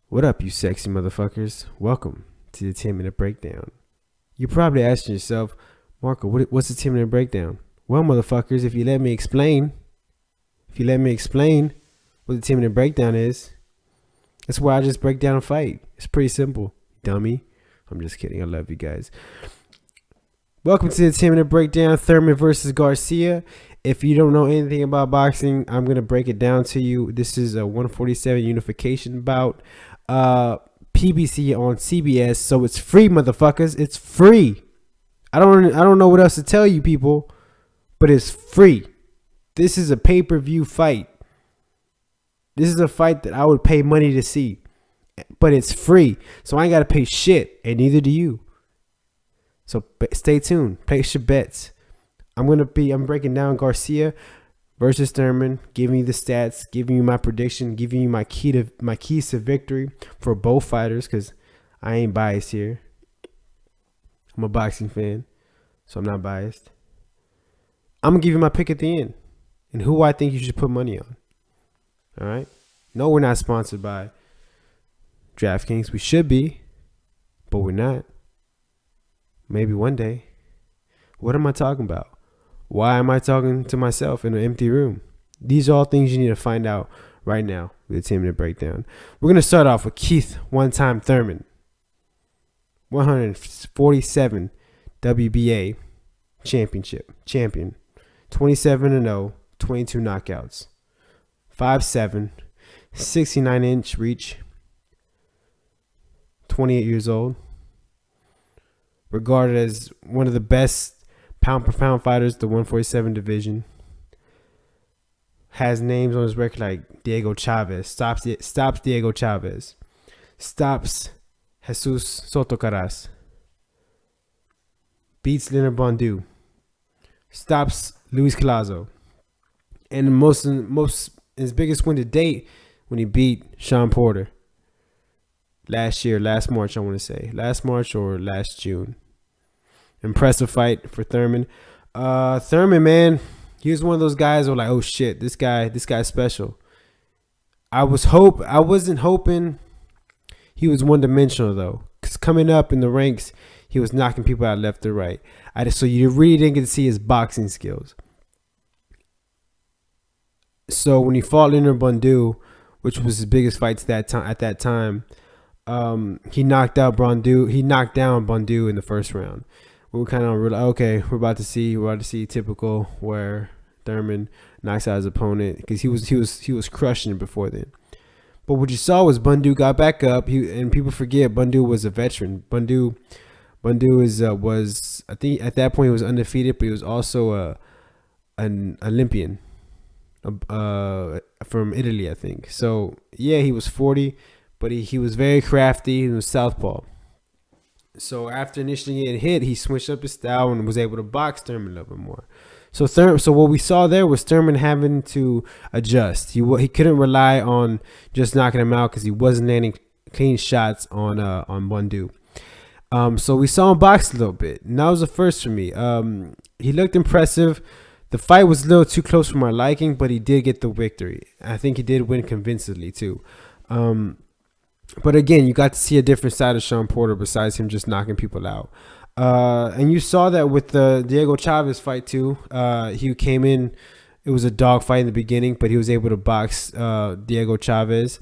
What up, you sexy motherfuckers? Welcome to the 10-minute breakdown. You're probably asking yourself, Marco, what's the 10-minute breakdown? Well, motherfuckers, if you let me explain what the 10-minute breakdown is, that's where I just break down a fight. It's pretty simple, dummy. I'm just kidding. I love you guys. Welcome to the 10-minute breakdown, Thurman versus Garcia. If you don't know anything about boxing, I'm going to break it down to you. This is a 147 Unification bout. PBC on CBS, so it's free, motherfuckers. It's free. I don't know what else to tell you people, but it's free. This is a pay-per-view fight. This is a fight that I would pay money to see, but it's free, so I ain't gotta pay shit, and neither do you. So stay tuned. Place your bets. I'm breaking down Garcia versus Thurman, giving you the stats, giving you my prediction, giving you my keys to victory for both fighters, because I ain't biased here. I'm a boxing fan, so I'm not biased. I'm gonna give you my pick at the end and who I think you should put money on. All right. No, we're not sponsored by DraftKings. We should be, but we're not. Maybe one day. What am I talking about? Why am I talking to myself in an empty room? These are all things you need to find out right now with the 10-minute breakdown. We're going to start off with Keith One-Time Thurman. 147 WBA champion. 27-0, 22 knockouts. 5'7", 69-inch reach. 28 years old. Regarded as one of the best pound per pound fighters, the 147 division. Has names on his record like Diego Chavez. Stops Diego Chavez. Stops Jesus Soto Caras. Beats Leonard Bondu. Stops Luis Collazo. And his biggest win to date when he beat Sean Porter. Last March, I want to say. Last March or last June. Impressive fight for Thurman. Thurman, man, he was one of those guys who were like, oh shit, this guy's special. I wasn't hoping he was one-dimensional though, because coming up in the ranks, he was knocking people out left or right. So you really didn't get to see his boxing skills. So when he fought Leonard Bondu, which was his biggest fight at that time, he knocked down Bondu in the first round. We were kind of like, okay, we're about to see typical where Thurman knocks out his opponent, because he was crushing it before then. But what you saw was Bondu got back up. And people forget Bondu was a veteran. Bondu was I think at that point he was undefeated, but he was also an Olympian from Italy, I think. So yeah, he was 40, but he was very crafty. He was southpaw. So after initially getting hit, he switched up his style and was able to box Thurman a little bit more. So what we saw there was Thurman having to adjust. He couldn't rely on just knocking him out, because he wasn't landing clean shots on Bondu. So we saw him box a little bit, and that was the first for me. He looked impressive. The fight was a little too close for my liking, but he did get the victory. I think he did win convincingly too. But again, you got to see a different side of Sean Porter besides him just knocking people out. And you saw that with the Diego Chavez fight too. He came in, it was a dog fight in the beginning, but he was able to box Diego Chavez.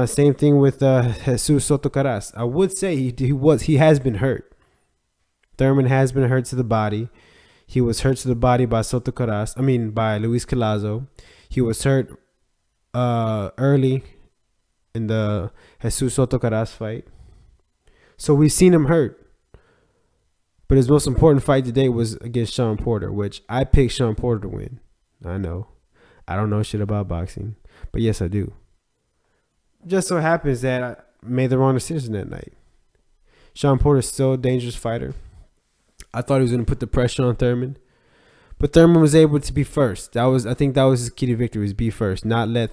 Same thing with Jesus Soto Caras. I would say he has been hurt. Thurman has been hurt to the body. He was hurt to the body by by Luis Collazo. He was hurt early in the Jesus Soto Caras fight. So we've seen him hurt. But his most important fight today was against Sean Porter, which I picked Sean Porter to win. I know. I don't know shit about boxing, but yes, I do. Just so happens that I made the wrong decision that night. Sean Porter's still a dangerous fighter. I thought he was going to put the pressure on Thurman, but Thurman was able to be first. I think that was his key to victory, was be first, not let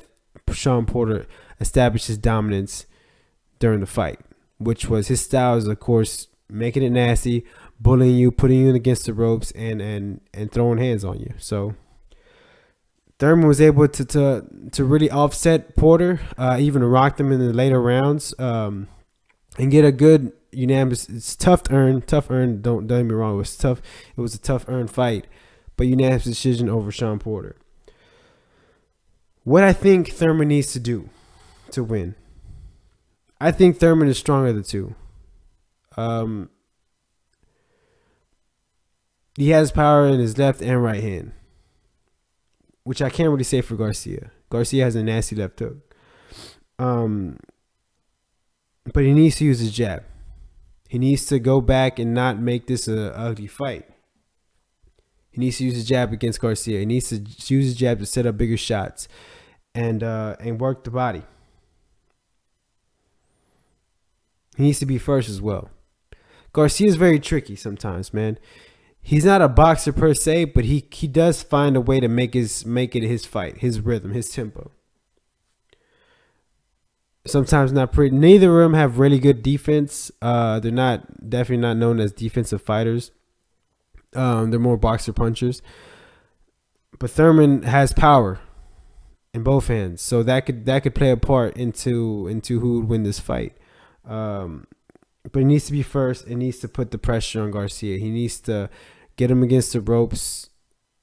Sean Porter established his dominance during the fight, which was his style is, of course, making it nasty, bullying you, putting you against the ropes, and throwing hands on you. So Thurman was able to really offset Porter, even rocked him in the later rounds, and get a good unanimous. It's tough earned. Don't get me wrong. It was tough. It was a tough earned fight, but unanimous decision over Sean Porter. What I think Thurman needs to do to win. I think Thurman is stronger of the two. He has power in his left and right hand, which I can't really say for Garcia. Garcia has a nasty left hook. But he needs to use his jab. He needs to go back and not make this a ugly fight. He needs to use his jab against Garcia. He needs to use his jab to set up bigger shots and work the body. He needs to be first as well. Garcia is very tricky sometimes, man. He's not a boxer per se, but he does find a way to make it his fight, his rhythm, his tempo. Sometimes not pretty. Neither of them have really good defense. They're definitely not known as defensive fighters. They're more boxer punchers. But Thurman has power in both hands, so that could play a part into who would win this fight. But he needs to be first. It needs to put the pressure on Garcia. He needs to get him against the ropes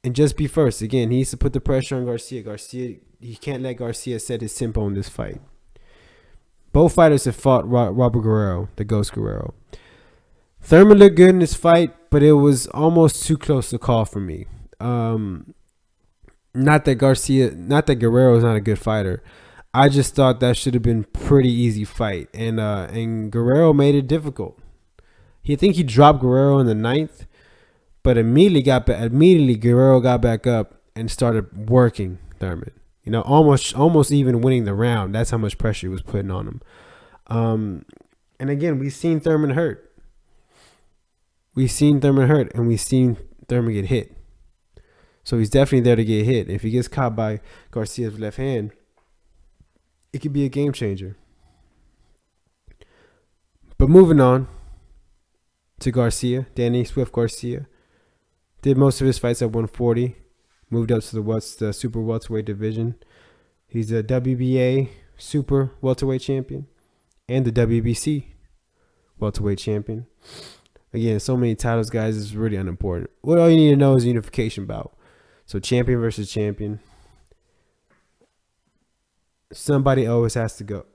and just be first. Again, he needs to put the pressure on Garcia. He can't let Garcia set his tempo in this fight. Both fighters have fought Robert Guerrero, the Ghost Guerrero. Thurman looked good in this fight, but it was almost too close to call for me. Not that Guerrero is not a good fighter. I just thought that should have been a pretty easy fight, and Guerrero made it difficult. I think he dropped Guerrero in the 9th, but immediately Guerrero got back up and started working Thurman. You know, almost even winning the round. That's how much pressure he was putting on him. And again, we've seen Thurman hurt. And we've seen Thurman get hit. So he's definitely there to get hit. If he gets caught by Garcia's left hand, it could be a game changer. But moving on to Garcia, Danny Swift Garcia. Did most of his fights at 140. Moved up to the super welterweight division. He's a WBA super welterweight champion and the WBC welterweight champion. Again, so many titles, guys, is really unimportant. What all you need to know is a unification bout. So champion versus champion. Somebody always has to go.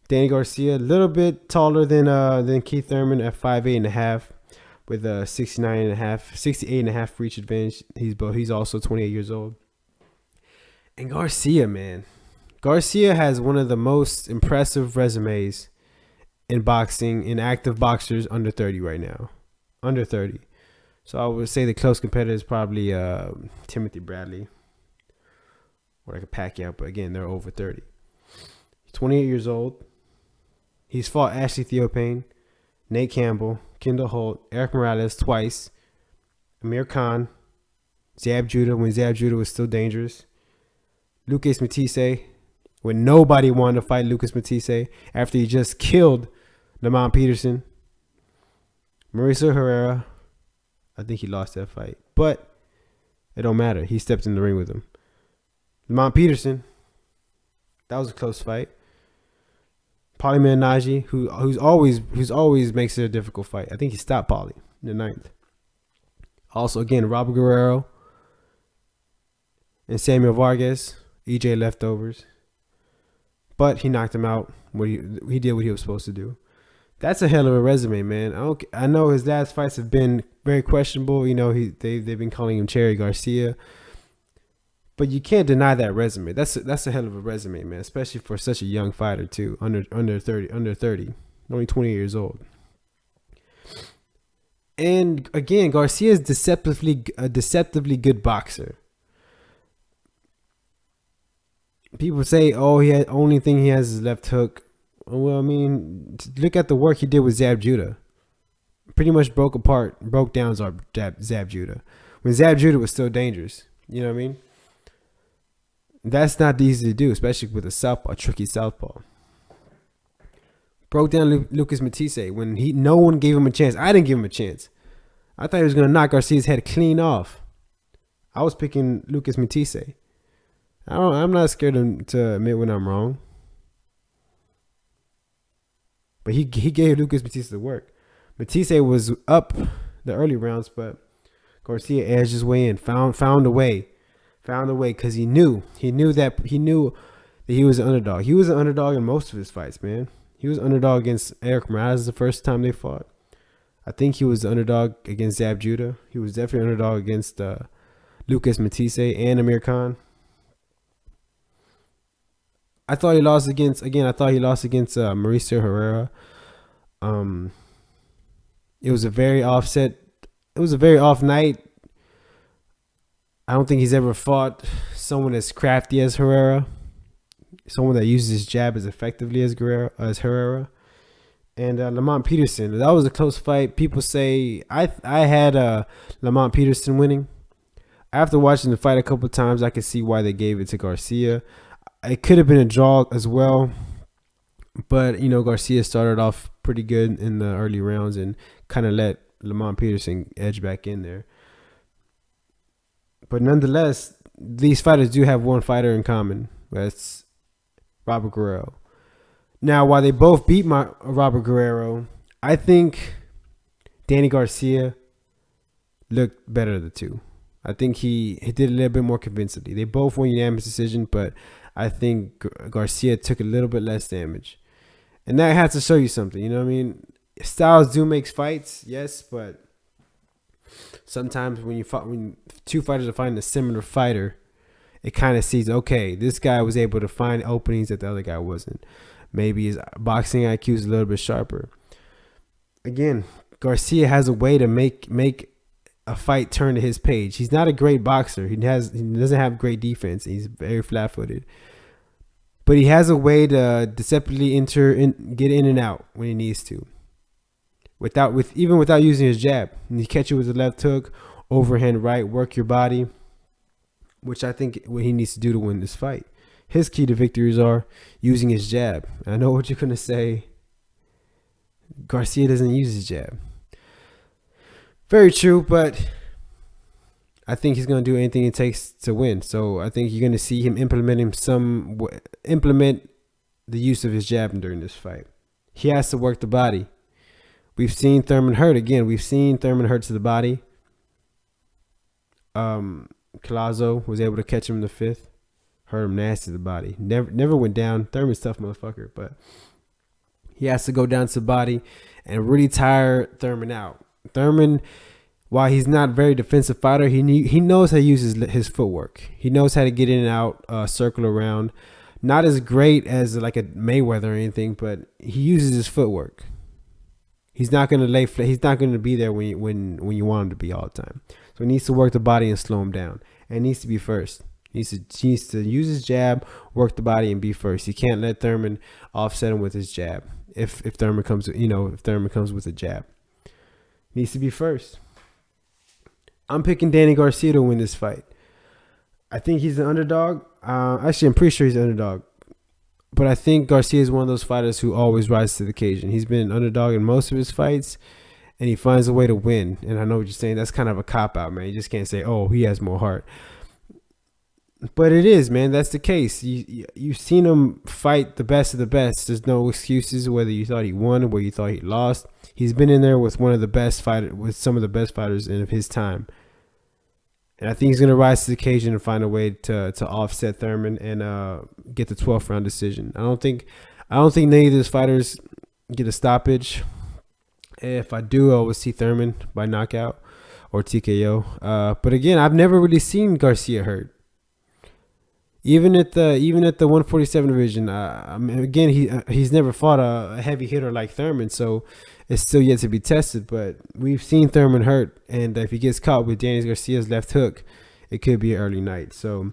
Danny Garcia, a little bit taller than Keith Thurman at 5'8.5", with a 68.5 reach advantage. He's also 28 years old. And Garcia, man. Garcia has one of the most impressive resumes in boxing, in active boxers under 30 right now. Under 30. So I would say the close competitor is probably Timothy Bradley or like a Pacquiao, but again, they're over 30. He's 28 years old. He's fought Ashley Theophane, Nate Campbell, Kendall Holt, Eric Morales twice, Amir Khan, Zab Judah when Zab Judah was still dangerous, Lucas Matisse when nobody wanted to fight Lucas Matisse after he just killed Lamont Peterson, Mauricio Herrera. I think he lost that fight, but it don't matter. He stepped in the ring with him. Lamont Peterson, that was a close fight. Paulie Malignaggi, who's always makes it a difficult fight. I think he stopped Paulie in the 9th. Also, again, Robert Guerrero and Samuel Vargas, EJ leftovers. But he knocked him out. He did what he was supposed to do. That's a hell of a resume, man. I know his last fights have been very questionable. You know, they've been calling him Cherry Garcia. But you can't deny that resume. That's a hell of a resume, man, especially for such a young fighter too, under 30, only 20 years old. And again, Garcia is a deceptively good boxer. People say, "Oh, only thing he has is left hook." Well, I mean, look at the work he did with Zab Judah. Pretty much broke down Zab Judah when Zab Judah was still dangerous. You know what I mean? That's not easy to do, especially with a tricky southpaw. Broke down Lucas Matisse when no one gave him a chance. I didn't give him a chance. I thought he was gonna knock Garcia's head clean off. I was picking Lucas Matisse. I'm not scared to admit when I'm wrong. But he gave Lucas Matisse the work. Matisse was up the early rounds, but Garcia edged his way in, found a way because he knew that he was an underdog. He was an underdog in most of his fights, man. He was an underdog against Eric Morales the first time they fought. I think he was the underdog against Zab Judah. He was definitely an underdog against Lucas Matisse and Amir Khan. I thought he lost against Mauricio Herrera. It was a very off night. I don't think he's ever fought someone as crafty as Herrera, someone that uses his jab as effectively as Herrera. And Lamont Peterson, that was a close fight. People say I had Lamont Peterson winning. After watching the fight a couple of times, I could see why they gave it to Garcia. It could have been a draw as well, but Garcia started off pretty good in the early rounds and kind of let Lamont Peterson edge back in there. But nonetheless, these fighters do have one fighter in common. That's Robert Guerrero. Now, while they both beat Robert Guerrero, I think Danny Garcia looked better of the two. I think he did a little bit more convincingly. They both won unanimous decision, but I think Garcia took a little bit less damage. And that has to show you something. You know what I mean? Styles do make fights, yes, but sometimes when two fighters are fighting a similar fighter, it kind of sees, okay, this guy was able to find openings that the other guy wasn't. Maybe his boxing IQ is a little bit sharper. Again, Garcia has a way to make a fight turn to his page. He's not a great boxer. He doesn't have great defense. He's very flat-footed. But he has a way to deceptively get in and out when he needs to. Even without using his jab. And he catch you with the left hook, overhand right, work your body, which I think what he needs to do to win this fight. His key to victories are using his jab. I know what you're going to say. Garcia doesn't use his jab. Very true, but I think he's going to do anything it takes to win. So I think you're going to see him implement the use of his jab during this fight. He has to work the body. We've seen Thurman hurt again. We've seen Thurman hurt to the body. Collazo was able to catch him in the fifth. Hurt him nasty to the body. Never went down. Thurman's a tough motherfucker, but he has to go down to the body and really tire Thurman out. Thurman, while he's not a very defensive fighter, he knows how to use his footwork. He knows how to get in and out, circle around. Not as great as like a Mayweather or anything, but he uses his footwork. He's not going to lay flat. He's not going to be there when you want him to be all the time. So he needs to work the body and slow him down. And it needs to be first. He needs to use his jab, work the body, and be first. He can't let Thurman offset him with his jab. If Thurman comes with a jab, he needs to be first. I'm picking Danny Garcia to win this fight. I think he's the underdog. Actually, I'm pretty sure he's the underdog. But I think Garcia is one of those fighters who always rises to the occasion. He's been an underdog in most of his fights, and he finds a way to win. And I know what you're saying. That's kind of a cop-out, man. You just can't say, oh, he has more heart. But it is, man. That's the case. You've seen him fight the best of the best. There's no excuses whether you thought he won or whether you thought he lost. He's been in there with some of the best fighters of his time. And I think he's going to rise to the occasion and find a way to offset Thurman and get the 12th round decision. I don't think any of these fighters get a stoppage. If I do, I will see Thurman by knockout or TKO. But again, I've never really seen Garcia hurt. Even at the 147 division, again he's never fought a heavy hitter like Thurman, so it's still yet to be tested. But we've seen Thurman hurt, and if he gets caught with Danny Garcia's left hook, it could be an early night. So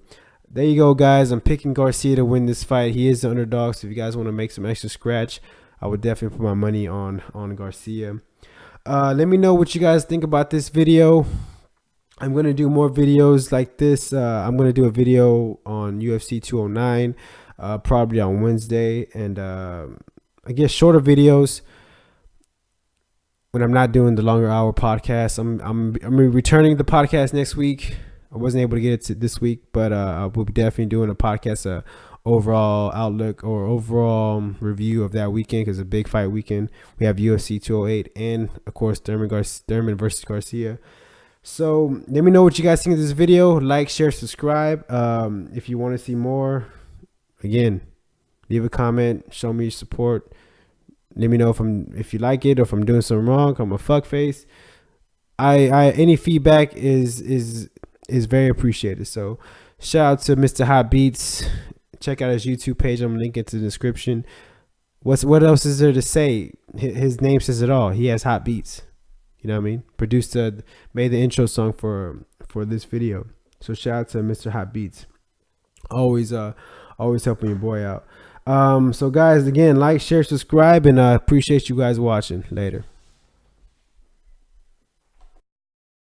there you go, guys. I'm picking Garcia to win this fight. He is the underdog, so if you guys want to make some extra scratch, I would definitely put my money on Garcia. Let me know what you guys think about this video. I'm going to do more videos like this. I'm going to do a video on UFC 209 probably on Wednesday, and I guess shorter videos when I'm not doing the longer hour podcast. I'm returning the podcast next week. I wasn't able to get it to this week, but we'll be definitely doing a podcast overall outlook or overall review of that weekend, because it's a big fight weekend. We have UFC 208 and of course Thurman versus Garcia. So let me know what you guys think of this video. Like, share, subscribe. If you want to see more, again, leave a comment, show me your support. Let me know if you like it or if I'm doing something wrong. I'm a fuckface. Any feedback is very appreciated. So shout out to MrHotBeats. Check out his YouTube page. I'm linking to the description. What else is there to say? His name says it all. He has hot beats. You know what I mean? Made the intro song for this video. So shout out to MrHotBeats. Always helping your boy out. So guys, again, like, share, subscribe, and appreciate you guys watching. Later.